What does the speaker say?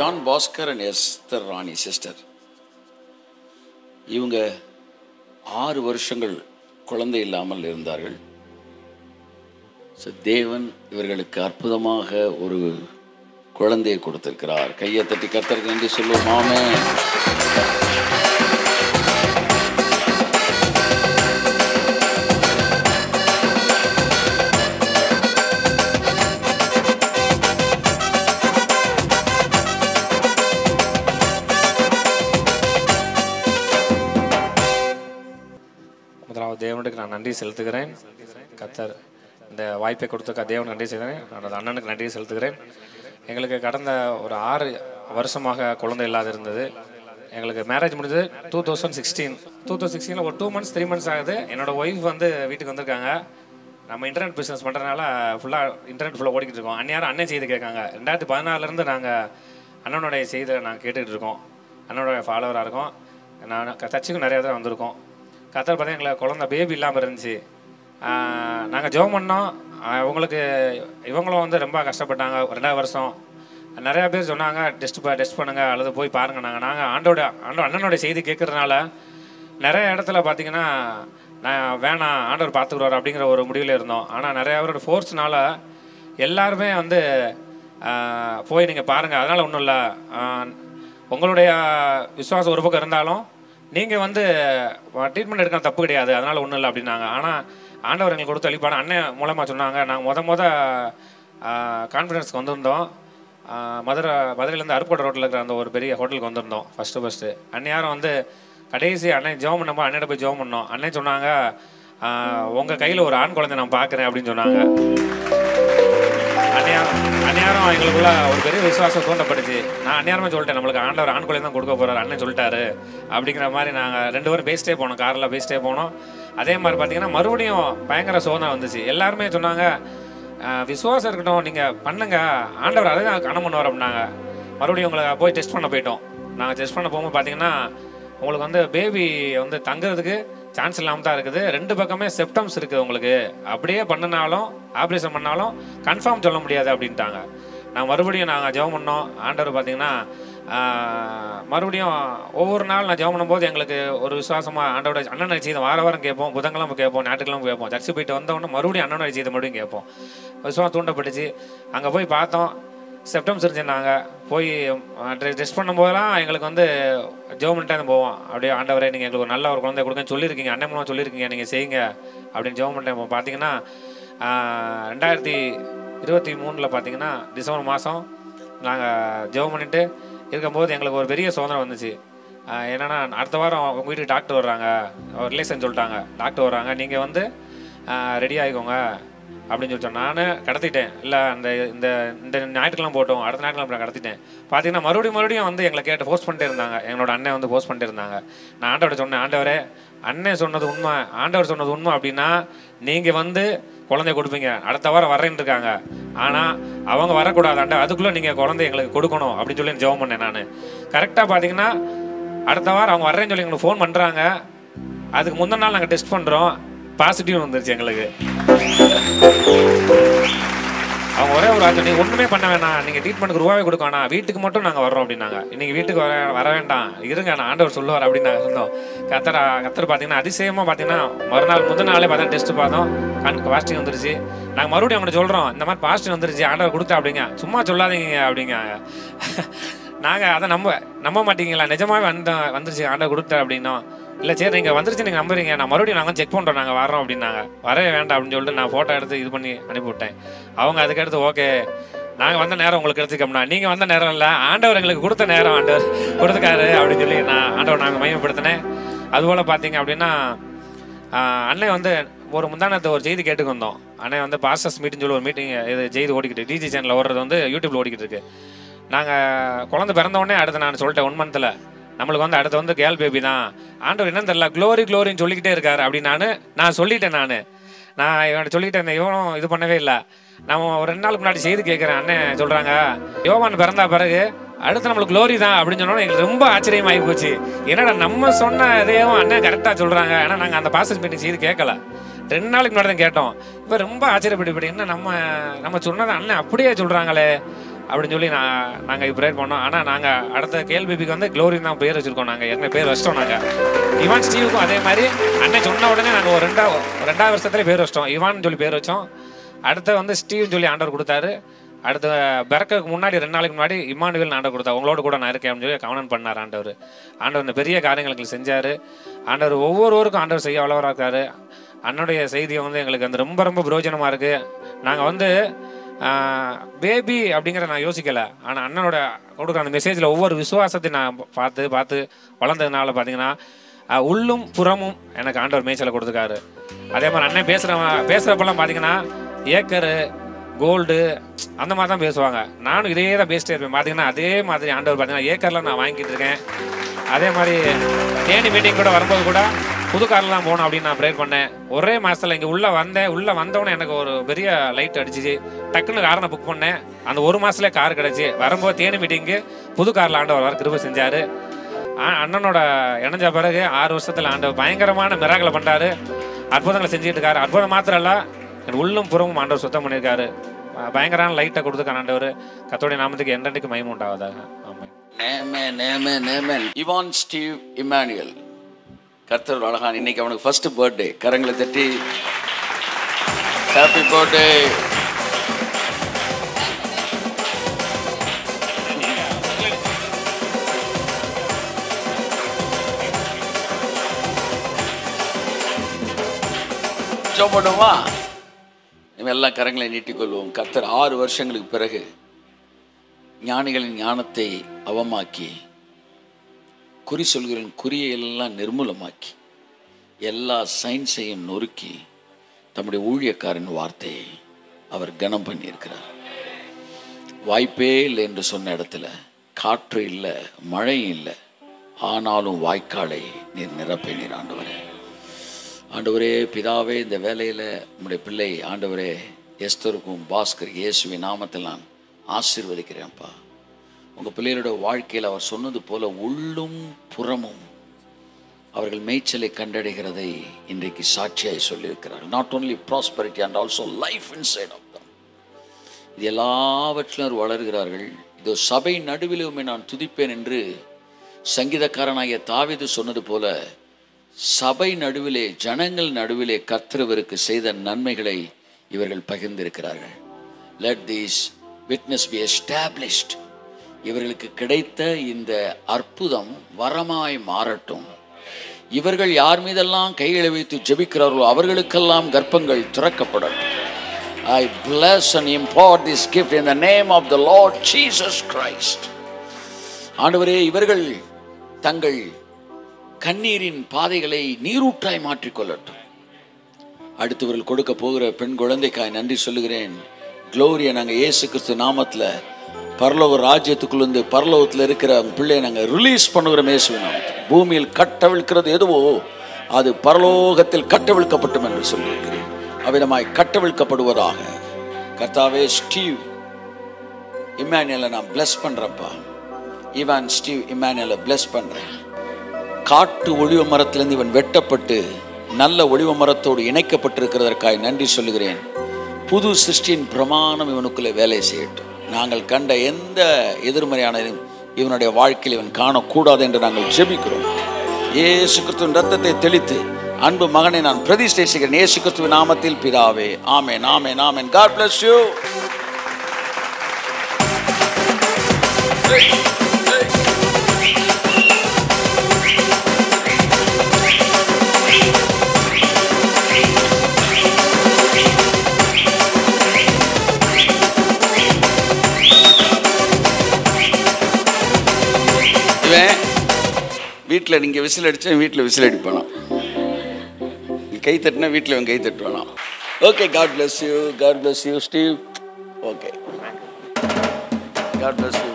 John Bhaskar and Esther Rani sister. இவங்க 6 வருஷங்கள் குழந்தை இல்லாமல் இருந்தார்கள். தேவன் இவர்களுக்கு அற்புதமாக ஒரு குழந்தையை கொடுத்திருக்கிறார். கையை தட்டி கர்த்தருக்கு நன்றி சொல்லுவோம். ஆமென். முதலாவது தேவனுக்கு நான் நன்றி செலுத்துகிறேன். கர்த்தர் இந்த வாய்ப்பை கொடுத்த தேவன் நன்றி செய்கிறேன். நான் அண்ணனுக்கு நன்றி செலுத்துகிறேன். எங்களுக்கு கடந்த ஒரு 6 வருஷமாக குழந்தை இல்லாத இருந்தது. எங்களுக்கு மேரேஜ் முடிஞ்சது 2016 ஒரு 2 months 3 months ஆகுது. என்னோடய ஒய்ஃப் வந்து வீட்டுக்கு வந்திருக்காங்க. நம்ம இன்டர்நெட் பிஸ்னஸ் பண்ணுறதுனால இன்டர்நெட் ஃபுல்லாக ஓடிக்கிட்டு இருக்கோம். அந்நேரம் செய்தி கேட்காங்க. 2014 நாங்கள் அண்ணனுடைய செய்தியை நாங்கள் கேட்டுக்கிட்டு இருக்கோம். அண்ணனுடைய ஃபாலோவராக இருக்கோம். நான் சர்ச்சுக்கும் நிறையா தடவை வந்திருக்கோம். கர்த்தர் பார்த்தா எங்களை குழந்தை பேபி இல்லாமல் இருந்துச்சு. நாங்கள் ஜெபம் பண்ணோம். இவங்களும் வந்து ரொம்ப கஷ்டப்பட்டாங்க. 2 வருஷம் நிறையா பேர் சொன்னாங்க டெஸ்ட் பண்ணுங்கள் அல்லது போய் பாருங்கள். நாங்கள் அண்ணனோட செய்தி கேட்குறதுனால நிறைய இடத்துல பார்த்திங்கன்னா நான் வேணாம் ஆண்டவர் பார்த்துக்குறாரு அப்படிங்கிற ஒரு முடிவில் இருந்தோம். ஆனால் நிறையா பேரோட ஃபோர்ஸ்னால எல்லாருமே வந்து போய் நீங்கள் பாருங்கள், அதனால் ஒன்றும் இல்லை, உங்களுடைய விசுவாசம் ஒரு பக்கம் இருந்தாலும் நீங்கள் வந்து ட்ரீட்மெண்ட் எடுக்கிற தப்பு கிடையாது, அதனால் ஒன்றும் இல்லை அப்படின்னாங்க. ஆனால் ஆண்டவர் எங்களுக்கு கொடுத்து அளிப்பான அண்ணன் மூலமாக சொன்னாங்க. நாங்கள் முத கான்ஃபரன்ஸ்க்கு வந்திருந்தோம். மதுரையிலேருந்து அருப்புக்கோட்டை ரோட்டில் இருக்கிற அந்த ஒரு பெரிய ஹோட்டலுக்கு வந்திருந்தோம் ஃபஸ்ட்டு. அன்னையாரும் வந்து கடைசி அண்ணன் ஜெபம் பண்ணும்போது அண்ணன் போய் ஜெபம் பண்ணோம். அண்ணன் சொன்னாங்க, உங்கள் கையில் ஒரு ஆண் குழந்தை நான் பார்க்குறேன் அப்படின்னு சொன்னாங்க. அந்நேரம் எங்களுக்குள்ள ஒரு பெரிய விசுவாசம் தூண்டப்படுச்சு. நான் அந்நேரமே சொல்லிட்டேன், நம்மளுக்கு ஆண்டவர் ஆண் குழந்தை தான் கொடுக்க போகிறார், அண்ணன் சொல்லிட்டாரு அப்படிங்கிற மாதிரி. நாங்கள் 2 பேரும் பேசிட்டே போனோம், காரில் பேசிட்டே போனோம். அதே மாதிரி பார்த்தீங்கன்னா மறுபடியும் பயங்கர சோதனை வந்துச்சு. எல்லாருமே சொன்னாங்க, விசுவாசம் இருக்கட்டும், நீங்கள் பண்ணுங்க, ஆண்டவர் அதை தான் கணம் பண்ணுவார் அப்படின்னாங்க. மறுபடியும் உங்களை போய் டெஸ்ட் பண்ண போயிட்டோம். நாங்கள் டெஸ்ட் பண்ண போகும்போது பார்த்தீங்கன்னா உங்களுக்கு வந்து பேபி வந்து தங்குறதுக்கு சான்ஸ் இல்லாமல் தான் இருக்குது. 2 பக்கமே செப்டம்ஸ் இருக்குது உங்களுக்கு. அப்படியே பண்ணினாலும் ஆப்ரேஷன் பண்ணாலும் கன்ஃபார்ம் சொல்ல முடியாது அப்படின்ட்டாங்க. மறுபடியும் நாங்கள் ஜெபம் பண்ணோம். ஆண்டவர் பார்த்தீங்கன்னா மறுபடியும் ஒவ்வொரு நாள் நான் ஜெபம் பண்ணும்போது எங்களுக்கு ஒரு விசுவாசமாக ஆண்டோட அண்ணனை செய்த வாரம் கேட்போம், புதன்கிழமை கேட்போம், ஞாயிற்றுக்கிழமை கேட்போம். சர்ச்சு போயிட்டு வந்தோடனே மறுபடியும் அண்ணனை செய்த மறுபடியும் கேட்போம். விசுவாசம் தூண்டப்பட்டுச்சு. அங்கே போய் பார்த்தோம், செப்டம்ஸ் இருந்துச்சு. நாங்கள் போய் டெஸ்ட் பண்ணும்போதெல்லாம் எங்களுக்கு வந்து ஜெபம் பண்ணிட்டே போவோம். அப்படியே ஆண்டவரே நீங்கள் எங்களுக்கு ஒரு நல்ல ஒரு குழந்தை கொடுங்கன்னு சொல்லியிருக்கீங்க, அண்ணன் மூலம் சொல்லியிருக்கீங்க, நீங்கள் செய்யுங்க அப்படின்னு ஜெபம் பண்ணிட்டே பார்த்தீங்கன்னா 2023 பார்த்தீங்கன்னா டிசம்பர் மாதம் நாங்கள் ஜெபம் பண்ணிட்டு இருக்கும்போது எங்களுக்கு ஒரு பெரிய சோதனை வந்துச்சு. என்னென்னா, அடுத்த வாரம் உங்கள் வீட்டுக்கு டாக்டர் வர்றாங்க, ஒரு ரிலேஷன் சொல்லிட்டாங்க, டாக்டர் வர்றாங்க, நீங்கள் வந்து ரெடி ஆகிக்கோங்க அப்படின்னு சொல்லிட்டோம். நான் கடத்திட்டேன். இல்லை இந்த ஞாயிற்றுக்கிழமை போட்டோம், அடுத்த ஞாயிற்றுக்கிழமை நான் கடத்திட்டேன். பார்த்தீங்கன்னா மறுபடியும் வந்து எங்களை கேட்டு போஸ்ட் பண்ணிட்டே இருந்தாங்க. எங்களோட அண்ணன் வந்து போஸ்ட் பண்ணிட்டே இருந்தாங்க. நான் ஆண்டவரை சொன்னேன், ஆண்டவரே அண்ணன் சொன்னது உண்மை, ஆண்டவர் சொன்னது உண்மை அப்படின்னா நீங்கள் வந்து குழந்தைய கொடுப்பீங்க, அடுத்த வாரம் வரேன்னு இருக்காங்க, ஆனால் அவங்க வரக்கூடாது ஆண்டவர், அதுக்குள்ளே நீங்கள் குழந்தை எங்களுக்கு கொடுக்கணும் அப்படின்னு சொல்லி ஜெபம் பண்ணேன். நான் கரெக்டாக பார்த்தீங்கன்னா அடுத்த வாரம் அவங்க வர்றேன்னு சொல்லி எங்களுக்கு ஃபோன் பண்ணுறாங்க. அதுக்கு முந்தின நாள் நாங்கள் டெஸ்ட் பண்ணுறோம், பாசிட்டிவ் வந்துருச்சு எங்களுக்கு. அவங்க ஒரே ஒரு ஆச்சு, நீங்கள் ஒன்றுமே பண்ண வேணாம், நீங்கள் ட்ரீட்மெண்ட்டுக்கு ரூபாவே கொடுக்க வேணாம், வீட்டுக்கு மட்டும் நாங்கள் வர்றோம் அப்படின்னாங்க. இன்றைக்கி வீட்டுக்கு வர வேண்டாம், இருங்க, நான் ஆண்டவர் சொல்லுவார் அப்படின்னு நாங்கள் சொன்னோம். கத்தர் பார்த்தீங்கன்னா அதிசயமாக பார்த்தீங்கன்னா முந்தின நாளே பார்த்தா டெஸ்ட்டு பார்த்தோம், பாசிட்டிவ் வந்துருச்சு. நாங்கள் மறுபடியும் அவங்கள்ட்ட சொல்கிறோம், இந்த மாதிரி பாசிட்டிவ் வந்துருச்சு, ஆண்டவர் கொடுத்தா அப்படிங்க, சும்மா சொல்லாதீங்க அப்படிங்க. நாங்கள் அதை நம்ப மாட்டீங்களா, நிஜமாகவே வந்துருச்சு ஆண்டவர் கொடுத்தா அப்படின்னா. இல்லை சரி நீங்கள் வந்துருச்சு, நீங்கள் நம்புறீங்க, நான் மறுபடியும் நாங்கள் செக் பண்ணுறோம், நாங்கள் வரோம் அப்படின்னாங்க. வரவே வேண்டாம் அப்படின்னு சொல்லிட்டு நான் ஃபோட்டோ எடுத்து இது பண்ணி அனுப்பிவிட்டேன். அவங்க அதுக்கடுத்து ஓகே, நாங்கள் வந்த நேரம் உங்களுக்கு எடுத்துக்கோம்னா, நீங்கள் வந்த நேரம் இல்லை, ஆண்டவர் எங்களுக்கு கொடுத்த நேரம் ஆண்டவர் கொடுத்துக்காரு அப்படின்னு சொல்லி ஆண்டவர் நாங்கள் மையப்படுத்தினேன். அதுபோல் பார்த்தீங்க அப்படின்னா அண்ணன் வந்து ஒரு முந்தானத்தை ஒரு செய்தி கேட்டுக்கு வந்தோம். அண்ணன் வந்து பாஸ்டர்ஸ் மீட்டிங் சொல்லி ஒரு மீட்டிங் இது செய்தி ஓடிக்கிட்டு டிஜி சேனலில் ஓடுறது வந்து யூடியூப்பில் ஓடிக்கிட்டு இருக்கு. நாங்கள் குழந்தை பிறந்தவுடனே அடுத்து நான் சொல்லிட்டேன் 1 monthல நம்மளுக்கு வந்து அடுத்து வந்து கேர்ள் பேபி தான், ஆண்டவர் என்னன்னு தெரியல க்ளோரின்னு சொல்லிக்கிட்டே இருக்காரு அப்படின்னு நான் சொல்லிட்டேன். நான் இவன் சொல்லிக்கிட்டேன், இவனும் இது பண்ணவே இல்லை. நான் ஒரு 2 நாளுக்கு முன்னாடி செய்தி கேட்குறேன், அண்ணன் சொல்கிறாங்க யோவான் பிறந்தா பிறகு அடுத்து நம்மளுக்கு க்ளோரி தான் அப்படின்னு சொன்னோன்னா எங்களுக்கு ரொம்ப ஆச்சரியமாகி போச்சு. என்னடா நம்ம சொன்ன இதையும் அண்ணன் கரெக்டாக சொல்கிறாங்க. ஏன்னா நாங்கள் அந்த பாஸ்டர்ஸ் மீட்டிங் செய்து கேட்கல, 2 நாளைக்கு முன்னாடி தான் கேட்டோம். இப்போ ரொம்ப ஆச்சரியப்பட்டு என்ன நம்ம சொன்னதை அண்ணன் அப்படியே சொல்கிறாங்களே அப்படின்னு சொல்லி நாங்கள் ப்ரேயர் பண்ணோம். ஆனால் நாங்கள் அடுத்த கேள்விக்கு வந்து க்ளோரி தான் பேர் வச்சுருக்கோம். நாங்கள் ஏற்கனவே பேர் வச்சிட்டோம். நாங்கள் இவான் ஸ்டீவுக்கும் அதே மாதிரி அண்ணன் சொன்ன உடனே நாங்கள் ஒரு ரெண்டாவது வருஷத்துலேயே பேர் வச்சிட்டோம். இவான் சொல்லி பேர் வச்சோம். அடுத்து வந்து ஸ்டீவ்னு சொல்லி ஆண்டவர் கொடுத்தாரு. அடுத்த பிறக்கிறதுக்கு முன்னாடி 2 நாளைக்கு முன்னாடி இம்மானுவேல் ஆண்டவர் கொடுத்தா, உங்களோட கூட நான் இருக்கேன் அப்படின்னு சொல்லி கவனம் பண்ணார் ஆண்டவர். ஆண்டவர் இந்த பெரிய காரியங்களுக்கு செஞ்சார். ஆண்டவர் ஒவ்வொருவருக்கும் ஆண்டவர் செய்ய வல்லவராக இருக்காரு. அண்ணனுடைய செய்தியை வந்து எங்களுக்கு வந்து ரொம்ப ரொம்ப பிரயோஜனமாக இருக்குது. நாங்கள் வந்து பேபி அப்படிங்கிற நான் யோசிக்கலை. ஆனால் அண்ணனோட கொடுக்குற அந்த மெசேஜில் ஒவ்வொரு விசுவாசத்தையும் நான் பார்த்து வளர்ந்ததுனால பார்த்தீங்கன்னா உள்ளும் புறமும் எனக்கு ஆண்டவர் மேய்ச்சலை கொடுத்துருக்காரு. அதே மாதிரி அண்ணன் பேசுகிறப்பெல்லாம் பார்த்தீங்கன்னா ஏக்கரு கோல்டு அந்த மாதிரி தான் பேசுவாங்க. நானும் இதே தான் பேசிட்டே இருப்பேன். பார்த்தீங்கன்னா அதே மாதிரி ஆண்டவர் பார்த்தீங்கன்னா ஏக்கரில் நான் வாங்கிட்டு இருக்கேன். அதே மாதிரி தேனி மீட்டிங் கூட வரும்போது கூட புது காரில் தான் போகணும் அப்படின்னு நான் ப்ரேயர் பண்ணேன். ஒரே மாதத்தில் இங்கே உள்ளே வந்தவொடனே எனக்கு ஒரு பெரிய லைட் அடிச்சிச்சு. டக்குன்னு காரை புக் பண்ணேன். அந்த ஒரு மாதத்துலேயே கார் கிடச்சி. வரும்போது தேனி மீட்டிங்கு புது காரில் ஆண்டவர் வர கிருபை செஞ்சார். அண்ணனோட இணைஞ்ச பிறகு 6 வருஷத்தில் ஆண்டவர் பயங்கரமான மிராக்களை பண்ணுறாரு. அற்புதங்களை செஞ்சுட்டு இருக்காரு. அற்புதம் மாத்திரம் இல்லை, என் உள்ளும் புறமும் ஆண்டவர் சுத்தம் பண்ணியிருக்காரு. பயங்கரமான லைட்டை கொடுத்துருக்காரு ஆண்டவர். கர்த்தருடைய நாமத்துக்கு என்றைக்கு மகிமை உண்டாவதாக. ஆமென். இவான் ஸ்டீவ் இம்மானுவேல், கர்த்தர் அழகான். இன்னைக்கு அவனுக்கு ஃபர்ஸ்ட் பர்த்டே. கரங்களை தட்டி ஹாப்பி பர்த்டே. ஜெபடுமா? எல்லாம் கரங்களை நீட்டிக்கொள்வோம். கர்த்தர் 6 வருஷங்களுக்கு பிறகு ஞானிகளின் ஞானத்தை அவமாக்கி, குறி சொல்கிறேன் குறியெல்லாம் நிர்மூலமாக்கி, எல்லா சயின்ஸையும் நொறுக்கி தம்முடைய ஊழியக்காரன் வார்த்தையை அவர் கனம் பண்ணியிருக்கிறார். வாய்ப்பே இல்லை என்று சொன்ன இடத்துல காற்று இல்லை, மழையும் இல்லை, ஆனாலும் வாய்க்காலை நீர் நிரப்பினீர் ஆண்டவரே. ஆண்டவரே பிதாவே, இந்த வேலையில் உம்முடைய பிள்ளை ஆண்டவரே எஸ்தருக்கும் பாஸ்கர் இயேசுவின் நாமத்தில் நான் ஆசீர்வதிக்கிறேன்ப்பா. உங்கள் பிள்ளைகளோட வாழ்க்கையில் அவர் சொன்னது போல உள்ளும் புறமும் அவர்கள் மேய்ச்சலை கண்டடைகிறதை இன்றைக்கு சாட்சியாய் சொல்லியிருக்கிறார். Not only prosperity and also life inside of them. இது எல்லாவற்றிலும் வளர்கிறார்கள். இதோ சபை நடுவிலுமே நான் துதிப்பேன் என்று சங்கீதக்காரனாகிய தாவீது சொன்னது போல, சபை நடுவிலே ஜனங்கள் நடுவிலே கர்த்தருக்கு செய்த நன்மைகளை இவர்கள் பகிர்ந்திருக்கிறார்கள். Let these witness be established. இவர்களுக்கு கிடைத்த இந்த அற்புதம் வரமாய் மாறட்டும். இவர்கள் யார் மீதெல்லாம் கைகளை வைத்து ஜெபிக்கிறார்களோ அவர்களுக்கெல்லாம் கர்ப்பங்கள் திறக்கப்படட்டும். I bless and impart this gift in the name of the Lord Jesus Christ. ஆண்டவரே, இவர்கள் தங்கள் கண்ணீரின் பாதைகளை நீரூற்றாய் மாற்றிக்கொள்ளட்டும். அடுத்தவர்கள் கொடுக்க போகிற பெண் குழந்தைக்காய் நன்றி சொல்லுகிறேன். க்ளோரியை நாங்கள் இயேசு கிறிஸ்து நாமத்தில் பரலோக ராஜ்யத்துக்குள்ளேருந்து பரலோகத்தில் இருக்கிற அவங்க பிள்ளையை நாங்கள் ரிலீஸ் பண்ணுகிறோம் இயேசுவின் நாமத்தில். பூமியில் கட்டவிழ்க்கிறது எதுவோ அது பரலோகத்தில் கட்டவிழ்க்கப்பட்டும் என்று சொல்லியிருக்கிறேன். அவ்விதமாய் கட்டவிழ்க்கப்படுவதாக. கர்த்தாவே, ஸ்டீவ் இம்மானுவேலை நான் பிளஸ் பண்ணுறப்பா. இவான் ஸ்டீவ் இம்மானுவேலை பிளஸ் பண்ணுறேன். காட்டு ஒளிவ மரத்திலிருந்து இவன் வெட்டப்பட்டு நல்ல ஒளிவ மரத்தோடு இணைக்கப்பட்டிருக்கிறதற்காக நன்றி சொல்லுகிறேன். புது சிருஷ்டியின் பிரமாணம் இவனுக்குள்ளே வேலை செய்யட்டும். நாங்கள் கண்ட எந்த எதிர்மறையான இவனுடைய வாழ்க்கையில் இவன் காணக்கூடாது என்று நாங்கள் ஜெபிக்கிறோம். இயேசு கிறிஸ்துவின் ரத்தத்தை தெளித்து அன்பு மகனை நான் பிரதிஷ்டை செய்கிறேன் இயேசு கிறிஸ்துவின் நாமத்தில் பிதாவே. ஆமென், ஆமென், ஆமென். God bless you. வீட்டில் நீங்கள் விசில் அடித்தா வீட்டில் விசில் அடிப்பானா? கை தட்டினா வீட்டில் இவன் கை தட்டுவானா? Okay, God bless you. God bless you, Steve. Okay. God bless you.